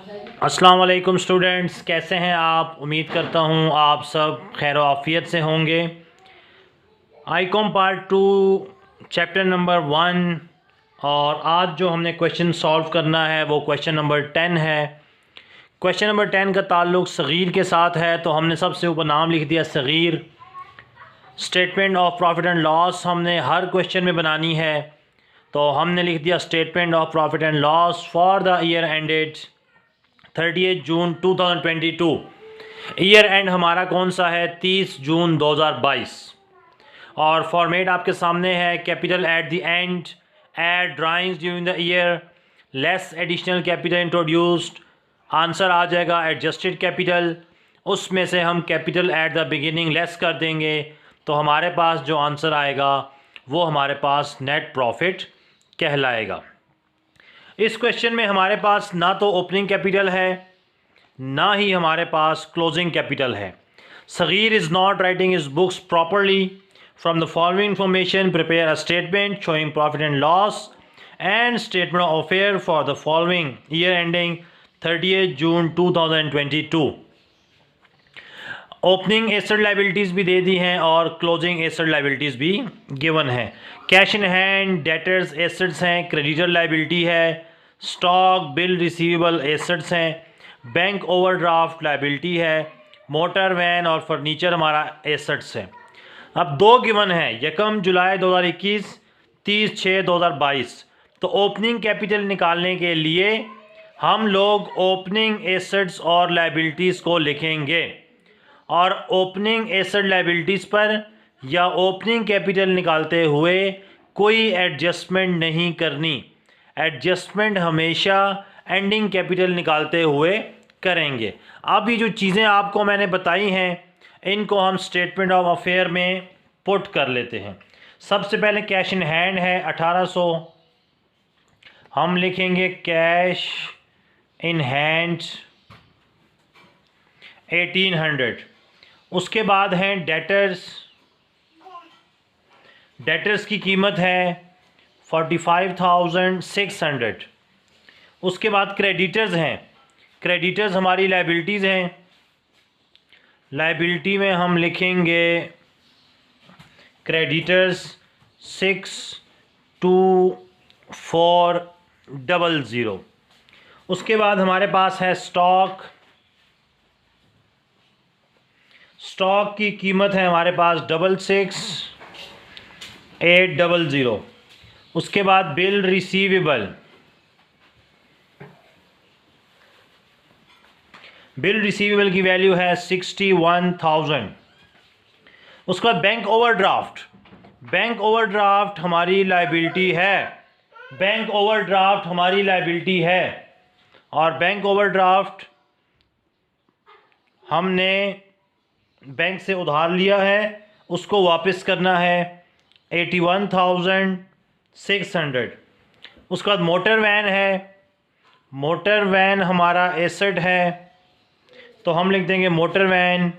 अस्सलाम वालेकुम स्टूडेंट्स, कैसे हैं आप। उम्मीद करता हूं आप सब खैर आफियत से होंगे। आईकॉम पार्ट 2 चैप्टर नंबर 1 और आज जो हमने क्वेश्चन सॉल्व करना है वो क्वेश्चन नंबर 10 है। क्वेश्चन नंबर 10 का ताल्लुक़ सग़ीर के साथ है, तो हमने सबसे ऊपर नाम लिख दिया Saghir. Statement of profit and loss हमने हर क्वेश्चन में बनानी है, तो हमने लिख दिया statement of profit and loss for the year ended 30 June 2022। Year and हमारा कौन सा है, 30 जून 2022। और फॉर्मेट आपके सामने है, capital at the end, add drawings during the year, less additional capital introduced. Answer आ जाएगा एडजस्टेड कैपिटल, उसमें से हम capital at the beginning less कर देंगे, तो हमारे पास जो आंसर आएगा वो हमारे पास नेट प्रॉफिट कहलाएगा। इस क्वेश्चन में हमारे पास ना तो ओपनिंग कैपिटल है ना ही हमारे पास क्लोजिंग कैपिटल है। Saghir is not writing his books properly. From the following information prepare a statement showing profit and loss and statement of affair for the following year ending 30 June 2022। Opening asset liabilities भी दे दी हैं और closing asset liabilities भी given है। Cash in hand debtors assets हैं, creditor liability है, stock bill receivable assets हैं, बैंक ओवरड्राफ्ट लाइबिलिटी है, मोटर वैन और फर्नीचर हमारा एसेट्स है। अब दो गिवन है, 1 जुलाई 2021, 30/6/2022। तो ओपनिंग कैपिटल निकालने के लिए हम लोग ओपनिंग एसेट्स और लाइबिलिटीज़ को लिखेंगे और ओपनिंग एसेट लाइबिलिटीज़ पर या ओपनिंग कैपिटल निकालते हुए कोई एडजस्टमेंट नहीं करनी। एडजस्टमेंट हमेशा एंडिंग कैपिटल निकालते हुए करेंगे। अब ये जो चीज़ें आपको मैंने बताई हैं इनको हम स्टेटमेंट ऑफ अफेयर में पुट कर लेते हैं। सबसे पहले कैश इन हैंड है 1800, हम लिखेंगे कैश इन हैंड 1800। उसके बाद हैं डेटर्स, डेटर्स की कीमत है 45,600। उसके बाद क्रेडिटर्स हैं, क्रेडिटर्स हमारी लाइबिलिटीज़ हैं। लाइबिलिटी में हम लिखेंगे क्रेडिटर्स 62400। उसके बाद हमारे पास है स्टॉक, स्टॉक की कीमत है हमारे पास 66,800। उसके बाद बिल रिसीवेबल, बिल रिसीवेबल की वैल्यू है 61,000। उसके बाद बैंक ओवरड्राफ्ट, बैंक ओवरड्राफ्ट हमारी लाइबिलिटी है, बैंक ओवरड्राफ्ट हमारी लाइबिलिटी है और बैंक ओवरड्राफ्ट हमने बैंक से उधार लिया है, उसको वापस करना है 81,600। उसके बाद मोटर वैन है, मोटर वैन हमारा एसेट है, तो हम लिख देंगे मोटर वैन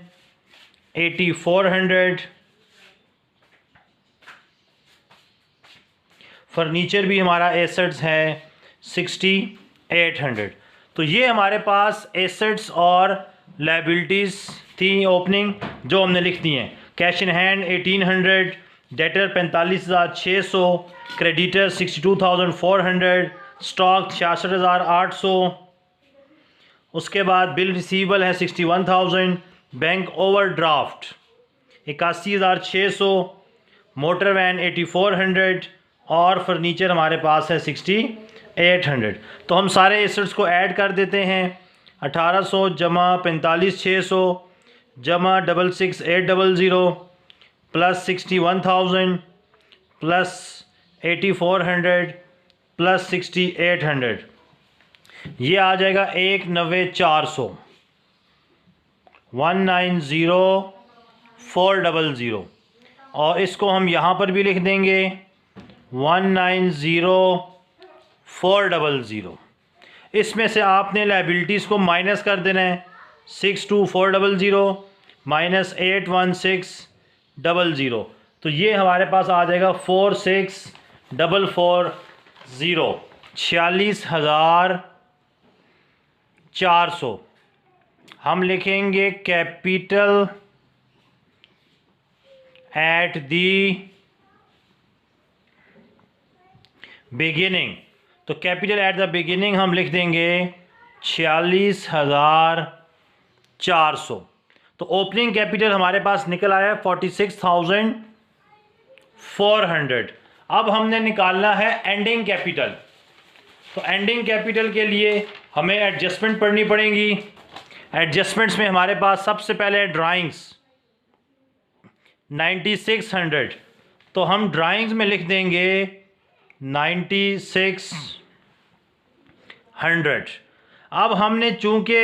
8400। फर्नीचर भी हमारा एसेट्स है 6800। तो ये हमारे पास एसेट्स और लाइबिलिटीज़ थी ओपनिंग जो हमने लिख दी हैं। Cash in hand 1800, debtor 45,600, creditor 62,400, stock 66,800। उसके बाद बिल रिसीवेबल है 61,000, बैंक ओवरड्राफ्ट 81,600, मोटर वैन 8400 और फर्नीचर हमारे पास है 6800। तो हम सारे एसेट्स को ऐड कर देते हैं। 1800 जमा 45,600 जमा 66,800 प्लस 61,000 प्लस 8400 प्लस 6800, ये आ जाएगा 190,400, 190,400। और इसको हम यहाँ पर भी लिख देंगे 190,400। इसमें से आपने लाइबिलिटीज़ को माइनस कर देना है, 62,400 माइनस 816,000, तो ये हमारे पास आ जाएगा 46,440, 400। हम लिखेंगे कैपिटल एट दी बिगिनिंग। तो कैपिटल एट द बिगिनिंग हम लिख देंगे 46,400। तो ओपनिंग कैपिटल हमारे पास निकल आया 46,400। अब हमने निकालना है एंडिंग कैपिटल। तो एंडिंग कैपिटल के लिए हमें एडजस्टमेंट पढ़नी पड़ेगी। एडजस्टमेंट्स में हमारे पास सबसे पहले ड्राइंग्स 9600। तो हम ड्राइंग्स में लिख देंगे 9600। अब हमने चूंकि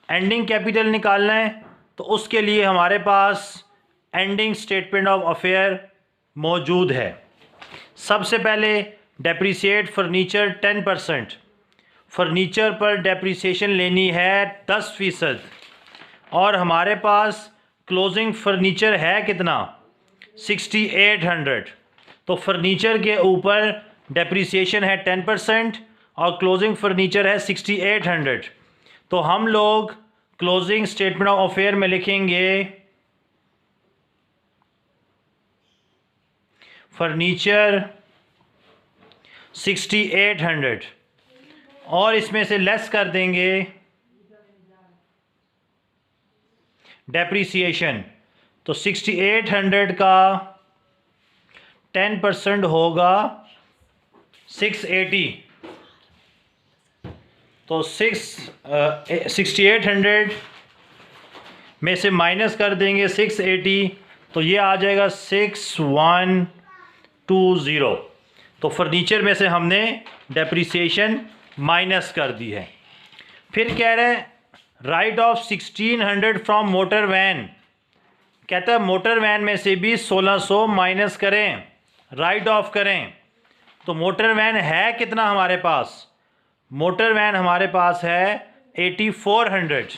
एंडिंग कैपिटल निकालना है तो उसके लिए हमारे पास एंडिंग स्टेटमेंट ऑफ अफेयर मौजूद है। सबसे पहले डेप्रिसिएट फर्नीचर 10%। फर्नीचर पर डेप्रिसिएशन लेनी है 10%। और हमारे पास क्लोजिंग फर्नीचर है कितना 6800। तो फर्नीचर के ऊपर डेप्रिसिएशन है 10% और क्लोजिंग फर्नीचर है 6800। तो हम लोग क्लोजिंग स्टेटमेंट ऑफ अफेयर में लिखेंगे फर्नीचर 6800 और इसमें से लेस कर देंगे डेप्रिसिएशन। तो 6800 का 10% होगा 680। तो 6800 में से माइनस कर देंगे 680, तो ये आ जाएगा 6120। तो फर्नीचर में से हमने डेप्रिसिएशन माइनस कर दी है। फिर कह रहे हैं write off 1600 from motor van. कहता है मोटर वैन में से भी 1600 माइनस करें, राइट ऑफ करें। तो मोटर वैन है कितना हमारे पास, मोटर वैन हमारे पास है 8400।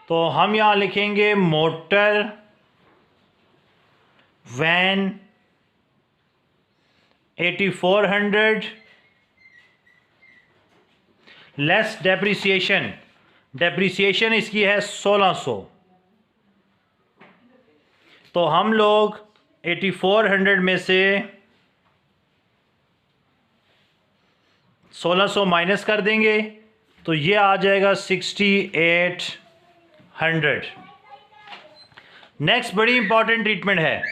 तो हम यहाँ लिखेंगे motor van 8400 less depreciation. Depreciation इसकी है 1600। तो हम लोग 8400 में से 1600 माइनस कर देंगे, तो ये आ जाएगा 6800। नेक्स्ट बड़ी इंपॉर्टेंट ट्रीटमेंट है,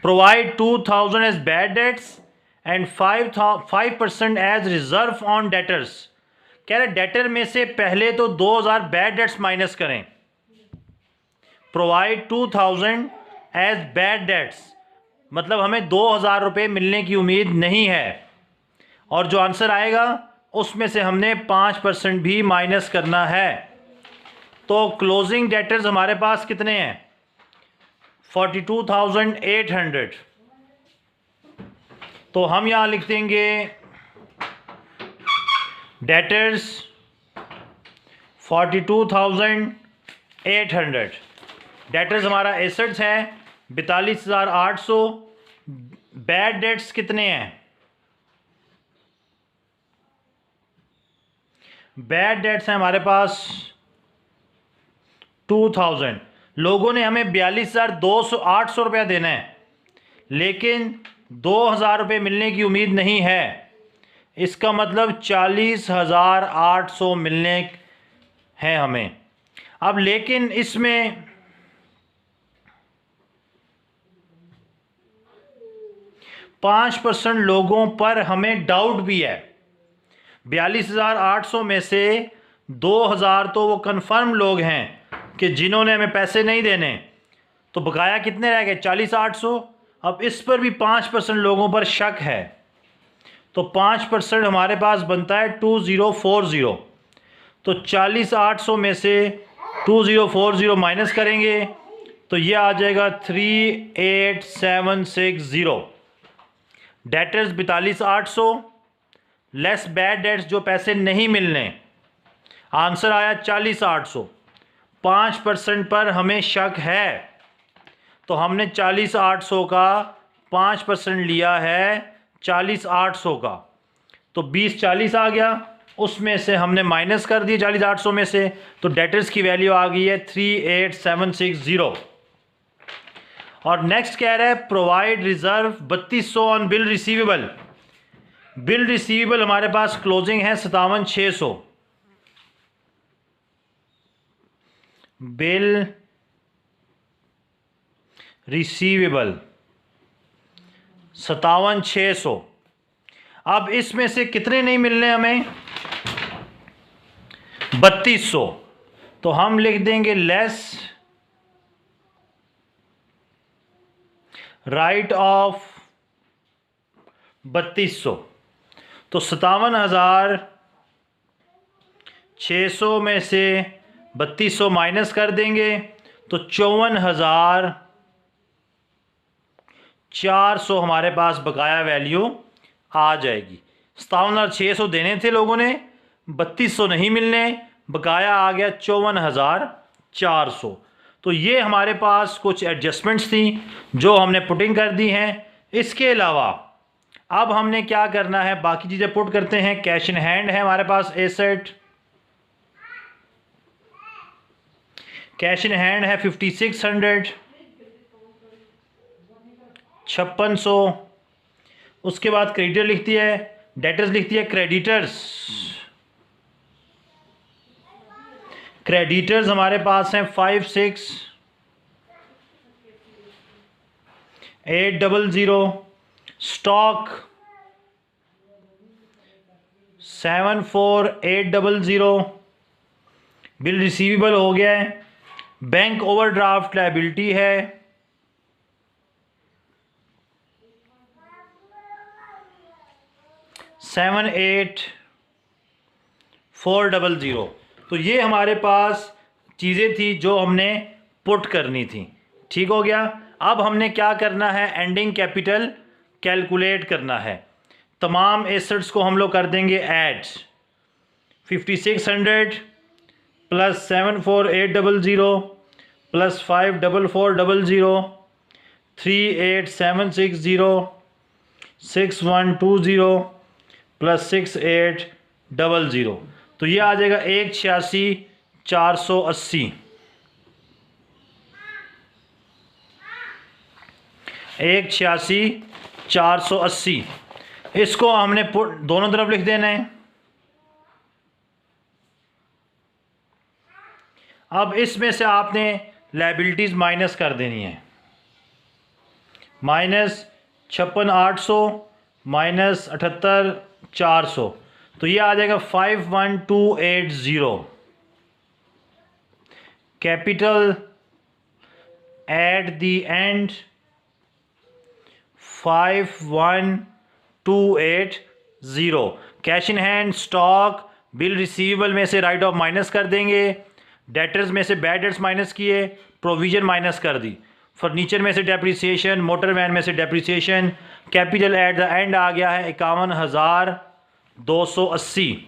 provide 2000 as bad debts and 5% as reserve on debtors. कह रहे डेटर में से पहले तो 2000 बैड डेट्स माइनस करें। प्रोवाइड 2000 एज बैड डेट्स मतलब हमें 2000 रुपये मिलने की उम्मीद नहीं है, और जो आंसर आएगा उसमें से हमने 5% भी माइनस करना है। तो क्लोजिंग डेटर्स हमारे पास कितने हैं 42,800। तो हम यहाँ लिख देंगे डेटर्स 42,800। डेटर्स हमारा एसेट्स है 42,800। बैड डेट्स कितने हैं, बैड डेट्स हैं हमारे पास 2000। लोगों ने हमें 42,800 रुपया देना है, लेकिन 2000 रुपये मिलने की उम्मीद नहीं है। इसका मतलब 40,800 मिलने हैं हमें। अब लेकिन इसमें पाँच % लोगों पर हमें डाउट भी है। 42,800 में से 2000 तो वो कंफर्म लोग हैं कि जिन्होंने हमें पैसे नहीं देने, तो बकाया कितने रह गए 40,800। अब इस पर भी 5% लोगों पर शक है, तो 5% हमारे पास बनता है 2040। तो 40,800 में से 2040 माइनस करेंगे तो ये आ जाएगा 38,760। डेटर्स 42,800 लेस बैड डेट्स जो पैसे नहीं मिलने, आंसर आया 40,800। 5% पर हमें शक है, तो हमने 40,800 का 5% लिया है 40,800 का, तो 20 40 आ गया। उसमें से हमने माइनस कर दिए 40,800 में से, तो डेटर्स की वैल्यू आ गई है 38,760। और नेक्स्ट कह रहा है provide reserve 3200 on bill receivable. Bill receivable हमारे पास क्लोजिंग है 57,600। Bill receivable 57,600। अब इसमें से कितने नहीं मिलने हमें? 3200। तो हम लिख देंगे लेस राइट ऑफ 3200। तो 57,600 में से 3200 माइनस कर देंगे तो 54,400 हमारे पास बकाया वैल्यू आ जाएगी। 57,600 देने थे लोगों ने, 3200 नहीं मिलने, बकाया आ गया 54,400। तो ये हमारे पास कुछ एडजस्टमेंट्स थी जो हमने पुटिंग कर दी हैं। इसके अलावा अब हमने क्या करना है, बाकी चीज़ें पुट करते हैं। कैश इन हैंड है हमारे पास एसेट, कैश इन हैंड है 5600, 5600। उसके बाद क्रेडिटर लिखती है, डेटर्स लिखती है क्रेडिटर्स। क्रेडिटर्स हमारे पास हैं 56,800, स्टॉक 74,800, बिल रिसीवेबल हो गया है। बैंक ओवरड्राफ्ट लायबिलिटी है 78,400। तो ये हमारे पास चीज़ें थी जो हमने पुट करनी थी। ठीक हो गया। अब हमने क्या करना है, एंडिंग कैपिटल कैलकुलेट करना है। तमाम एसेट्स को हम लोग कर देंगे ऐड। 5600 plus 74,800 plus 5,4,400 38,760 6120 plus 68,00। तो ये आ जाएगा 1,86,480। 1,86,480 इसको हमने दोनों तरफ लिख देना है। अब इसमें से आपने लायबिलिटीज माइनस कर देनी है। माइनस 56,800 माइनस 78,400, तो ये आ जाएगा 51,280। Capital at the and 51,280। Cash in hand, stock, bill receivable में से राइट ऑफ माइनस कर देंगे, डेटर्स में से बैड डेट्स माइनस किए, प्रोविजन माइनस कर दी, फर्नीचर में से डेप्रिसिएशन, मोटर वैन में से depreciation. Capital at the end आ गया है 51,280।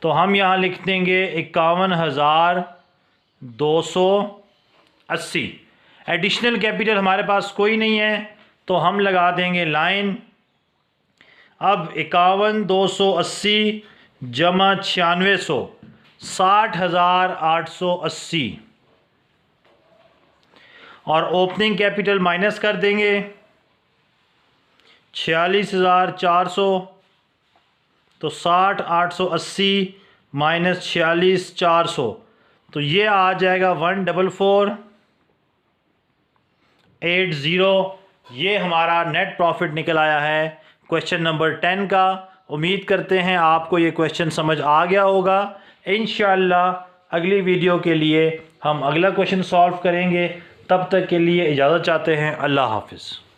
तो हम यहाँ लिख देंगे 51,280। एडिशनल कैपिटल हमारे पास कोई नहीं है तो हम लगा देंगे लाइन। अब 51,280 जमा 9600 60,880 और ओपनिंग कैपिटल माइनस कर देंगे 46,400। तो 60,880 माइनस 46,400, तो ये आ जाएगा 144,80। ये हमारा नेट प्रॉफिट निकल आया है क्वेश्चन नंबर 10 का। उम्मीद करते हैं आपको ये क्वेश्चन समझ आ गया होगा। इंशाअल्लाह अगली वीडियो के लिए हम अगला क्वेश्चन सॉल्व करेंगे। तब तक के लिए इजाज़त चाहते हैं। अल्लाह हाफिज़।